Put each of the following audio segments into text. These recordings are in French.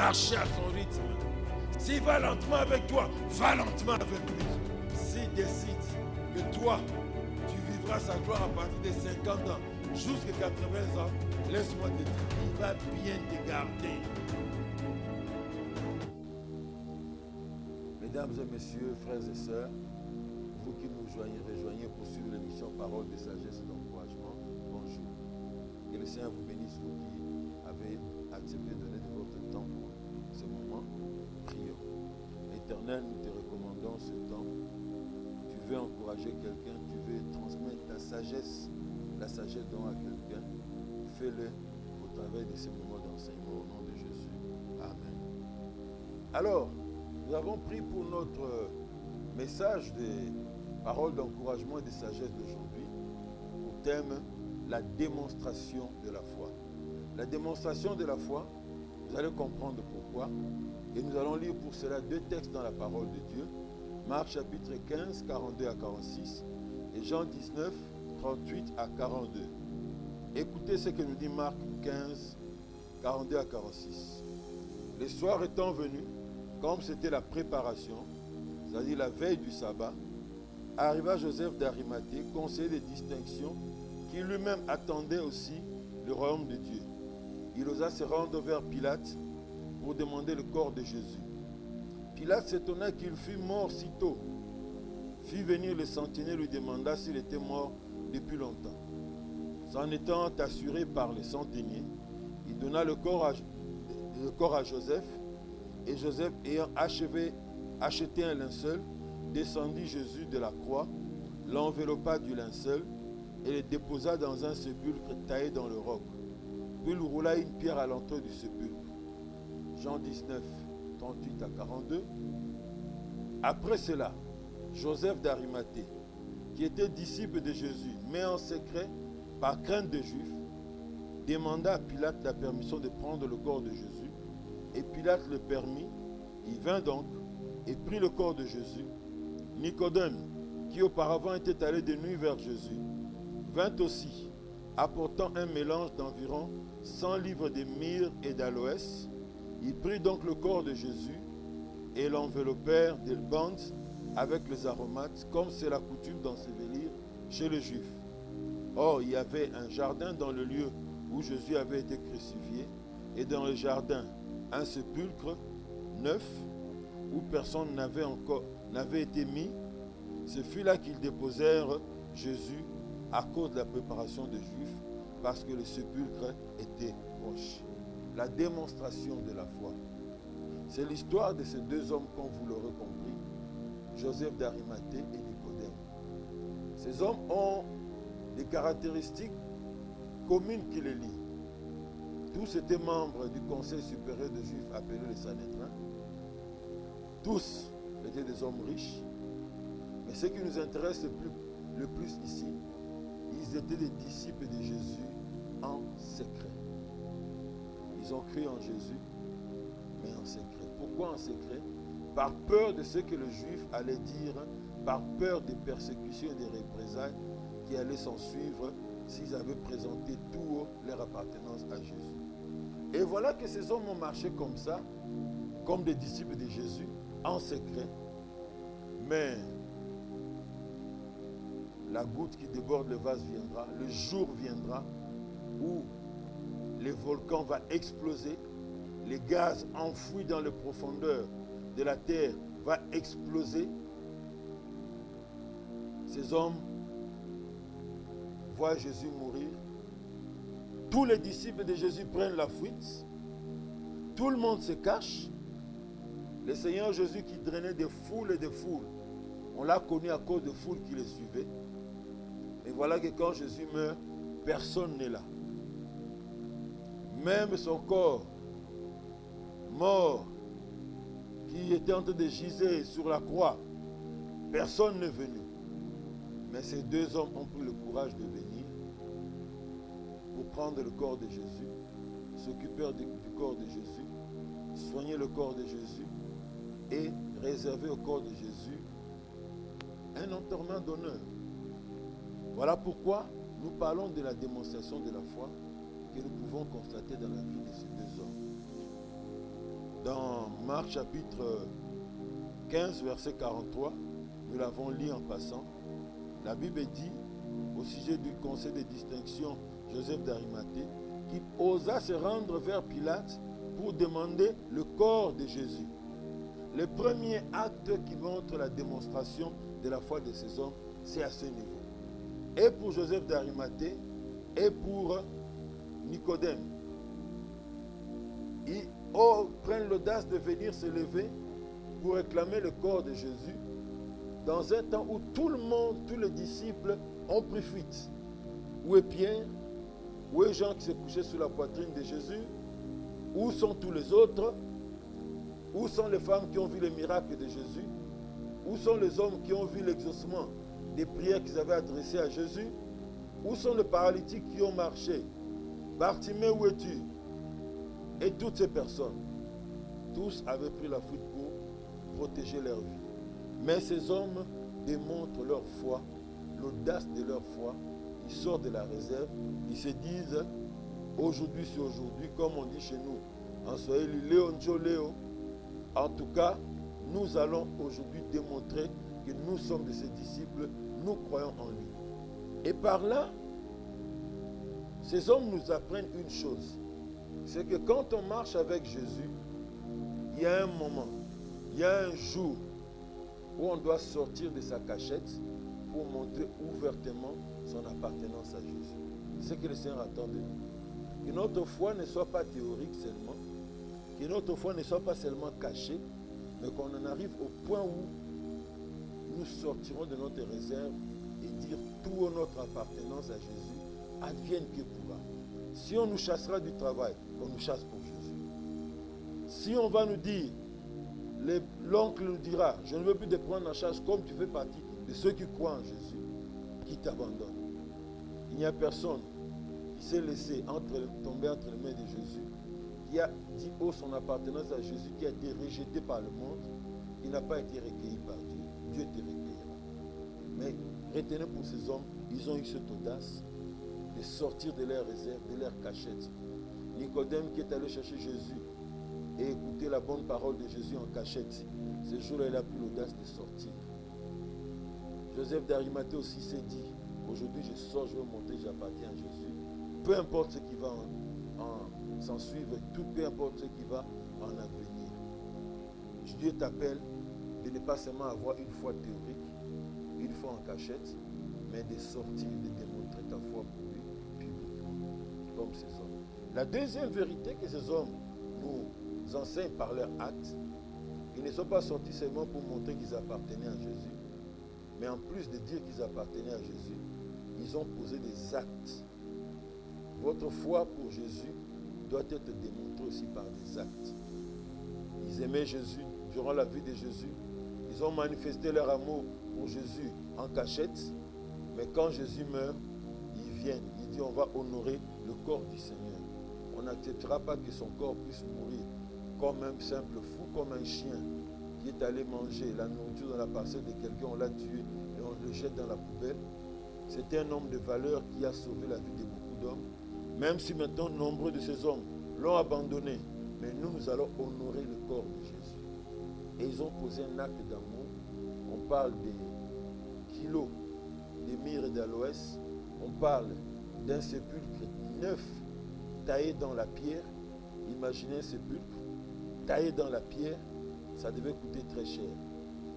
marcher à son rythme. S'il va lentement avec toi, va lentement avec lui. S'il décide que toi, tu vivras sa gloire à partir de 50 ans jusqu'à 80 ans, laisse-moi te dire, il va bien te garder. Mesdames et messieurs, frères et sœurs, vous qui nous rejoignez pour suivre l'émission Parole de sagesse et d'encouragement, bonjour. Que le Seigneur vous bénisse, vous qui avez accepté de donner de votre temps pour ce moment. Prions. Éternel, nous te recommandons ce temps. Tu veux encourager quelqu'un, tu veux transmettre ta sagesse, la sagesse dont à quelqu'un. Fais-le au travers de ces moments d'enseignement au nom de Jésus. Amen. Alors, nous avons pris pour notre message des paroles d'encouragement et de sagesse d'aujourd'hui au thème la démonstration de la foi. La démonstration de la foi, vous allez comprendre pourquoi. Et nous allons lire pour cela deux textes dans la parole de Dieu. Marc chapitre 15, 42 à 46 et Jean 19, 38 à 42. Écoutez ce que nous dit Marc 15, 42 à 46. Le soir étant venu, comme c'était la préparation, c'est-à-dire la veille du sabbat, arriva Joseph d'Arimathée, conseiller de distinction, qui lui-même attendait aussi le royaume de Dieu. Il osa se rendre vers Pilate pour demander le corps de Jésus. Pilate s'étonna qu'il fût mort si tôt. Fit venir le sentinelle et lui demanda s'il était mort depuis longtemps. S'en étant assuré par le centenier, il donna le corps à Joseph, et Joseph, ayant acheté un linceul, descendit Jésus de la croix, l'enveloppa du linceul et le déposa dans un sépulcre taillé dans le roc. Puis il roula une pierre à l'entrée du sépulcre. Jean 19, 38 à 42. Après cela, Joseph d'Arimathée, qui était disciple de Jésus, mais en secret, par crainte des Juifs, demanda à Pilate la permission de prendre le corps de Jésus. Et Pilate le permit. Il vint donc et prit le corps de Jésus. Nicodème, qui auparavant était allé de nuit vers Jésus, vint aussi, apportant un mélange d'environ 100 livres de myrrhe et d'aloès. Il prit donc le corps de Jésus et l'enveloppèrent de bandes avec les aromates, comme c'est la coutume d'ensevelir chez les Juifs. Or, il y avait un jardin dans le lieu où Jésus avait été crucifié, et dans le jardin, un sépulcre neuf, où personne n'avait été mis. Ce fut là qu'ils déposèrent Jésus à cause de la préparation des Juifs, parce que le sépulcre était proche. La démonstration de la foi. C'est l'histoire de ces deux hommes, comme vous l'aurez compris, Joseph d'Arimathée et Nicodème. Ces hommes ont des caractéristiques communes qui les lient. Tous étaient membres du Conseil supérieur des Juifs appelé le Sanhédrin. Tous étaient des hommes riches. Mais ce qui nous intéresse le plus ici, ils étaient des disciples de Jésus en secret. Ils ont cru en Jésus, mais en secret. Pourquoi en secret? Par peur de ce que le Juif allait dire, par peur des persécutions et des représailles qui allaient s'en suivre s'ils avaient présenté toute leur appartenance à Jésus. Et voilà que ces hommes ont marché comme ça, comme des disciples de Jésus, en secret. Mais la goutte qui déborde le vase viendra, le jour viendra où le volcan va exploser, les gaz enfouis dans les profondeurs de la terre vont exploser. Ces hommes voient Jésus mourir. Tous les disciples de Jésus prennent la fuite. Tout le monde se cache. Le Seigneur Jésus qui drainait des foules et des foules, on l'a connu à cause de foules qui le suivaient. Et voilà que quand Jésus meurt, personne n'est là. Même son corps mort, qui était en train de giser sur la croix, personne n'est venu. Mais ces deux hommes ont pris le courage de venir pour prendre le corps de Jésus, s'occuper du corps de Jésus, soigner le corps de Jésus et réserver au corps de Jésus un enterrement d'honneur. Voilà pourquoi nous parlons de la démonstration de la foi que nous pouvons constater dans la vie de ces deux hommes. Dans Marc chapitre 15, verset 43, nous l'avons lu en passant. La Bible dit, au sujet du conseil de distinction, Joseph d'Arimathée, qu'il osa se rendre vers Pilate pour demander le corps de Jésus. Le premier acte qui montre la démonstration de la foi de ces hommes, c'est à ce niveau. Et pour Joseph d'Arimathée, et pour Nicodème. Ils prennent l'audace de venir se lever pour réclamer le corps de Jésus dans un temps où tout le monde, tous les disciples ont pris fuite. Où est Pierre? Où est Jean qui s'est couché sur la poitrine de Jésus? Où sont tous les autres? Où sont les femmes qui ont vu les miracles de Jésus? Où sont les hommes qui ont vu l'exaucement des prières qu'ils avaient adressées à Jésus? Où sont les paralytiques qui ont marché? Bartimée, où es-tu? Et toutes ces personnes, tous avaient pris la fuite pour protéger leur vie. Mais ces hommes démontrent leur foi, l'audace de leur foi. Ils sortent de la réserve, ils se disent, aujourd'hui c'est aujourd'hui, comme on dit chez nous, en Swahili, Léo Njo Léo. En tout cas, nous allons aujourd'hui démontrer que nous sommes de ses disciples, nous croyons en lui. Et par là, ces hommes nous apprennent une chose, c'est que quand on marche avec Jésus, il y a un moment, il y a un jour où on doit sortir de sa cachette pour montrer ouvertement son appartenance à Jésus. C'est ce que le Seigneur attend de nous. Que notre foi ne soit pas théorique seulement, que notre foi ne soit pas seulement cachée, mais qu'on en arrive au point où nous sortirons de notre réserve et dire tout notre appartenance à Jésus, advienne que pourra. Si on nous chassera du travail, on nous chasse pour Jésus. Si on va nous dire, l'oncle nous dira, je ne veux plus te prendre en charge comme tu fais partie de ceux qui croient en Jésus, qui t'abandonnent. Il n'y a personne qui s'est laissé tomber entre les mains de Jésus, qui a dit haut son appartenance à Jésus, qui a été rejeté par le monde, il n'a pas été recueilli par Dieu. Dieu te recueillera. Mais retenez pour ces hommes, ils ont eu cette audace de sortir de leur réserve, de leur cachette. Nicodème qui est allé chercher Jésus et écouter la bonne parole de Jésus en cachette, ce jour-là, il a pris l'audace de sortir. Joseph d'Arimathée aussi s'est dit, aujourd'hui je sors, je veux monter, j'appartiens à Jésus. Peu importe ce qui va s'en suivre, tout peu importe ce qui va en advenir. Dieu t'appelle de ne pas seulement avoir une foi théorique, une foi en cachette, mais de sortir, de démontrer ta foi pour lui publiquement, comme ces hommes. La deuxième vérité que ces hommes nous enseignent par leurs actes, ils ne sont pas sortis seulement pour montrer qu'ils appartenaient à Jésus, mais en plus de dire qu'ils appartenaient à Jésus, ils ont posé des actes. Votre foi pour Jésus doit être démontrée aussi par des actes. Ils aimaient Jésus durant la vie de Jésus. Ils ont manifesté leur amour pour Jésus en cachette. Mais quand Jésus meurt, ils viennent. Ils disent on va honorer le corps du Seigneur. On n'acceptera pas que son corps puisse mourir comme un simple fou, comme un chien qui est allé manger la nourriture dans la parcelle de quelqu'un, on l'a tué et on le jette dans la poubelle. C'était un homme de valeur qui a sauvé la vie de beaucoup d'hommes. Même si maintenant nombreux de ces hommes l'ont abandonné, mais nous allons honorer le corps de Jésus. Et ils ont posé un acte d'amour. On parle des kilos de myrrhe et d'aloès. On parle d'un sépulcre neuf taillé dans la pierre. Imaginez un sépulcre taillé dans la pierre, ça devait coûter très cher.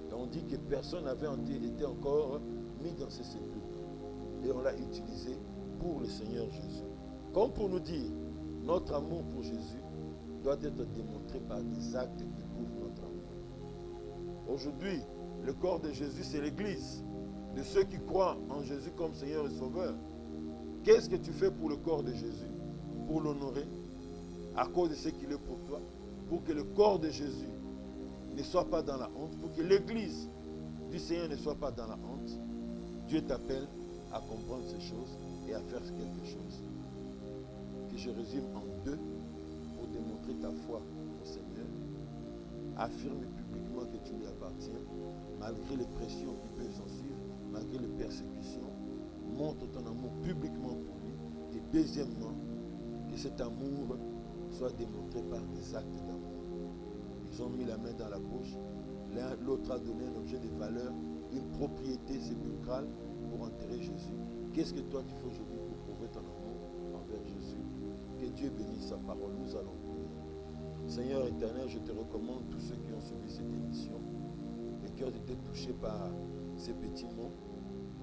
Et on dit que personne n'avait été encore mis dans ce sépulcre. Et on l'a utilisé pour le Seigneur Jésus. Comme pour nous dire, notre amour pour Jésus doit être démontré par des actes qui prouvent notre amour. Aujourd'hui, le corps de Jésus, c'est l'Église, de ceux qui croient en Jésus comme Seigneur et Sauveur. Qu'est-ce que tu fais pour le corps de Jésus? Pour l'honorer, à cause de ce qu'il est pour toi, pour que le corps de Jésus ne soit pas dans la honte, pour que l'Église du Seigneur ne soit pas dans la honte. Dieu t'appelle à comprendre ces choses et à faire quelque chose. Que je résume en deux pour démontrer ta foi au Seigneur. Affirme publiquement que tu lui appartiens, malgré les pressions qui peuvent s'en suivre, malgré les persécutions. Montre ton amour publiquement pour lui. Et deuxièmement, que cet amour soit démontré par des actes d'amour. Ils ont mis la main dans la poche. L'autre a donné un objet de valeur, une propriété sépulcrale pour enterrer Jésus. Qu'est-ce que toi tu fais aujourd'hui pour prouver ton amour envers Jésus? Que Dieu bénisse sa parole. Nous allons prier. Seigneur éternel, je te recommande tous ceux qui ont suivi cette émission et qui ont été touchés par ces petits mots.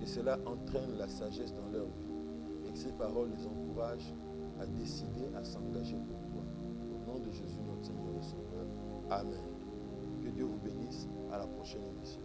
Que cela entraîne la sagesse dans leur vie et que ces paroles les encouragent à décider, à s'engager pour toi. Au nom de Jésus, notre Seigneur et Sauveur. Amen. Que Dieu vous bénisse. À la prochaine émission.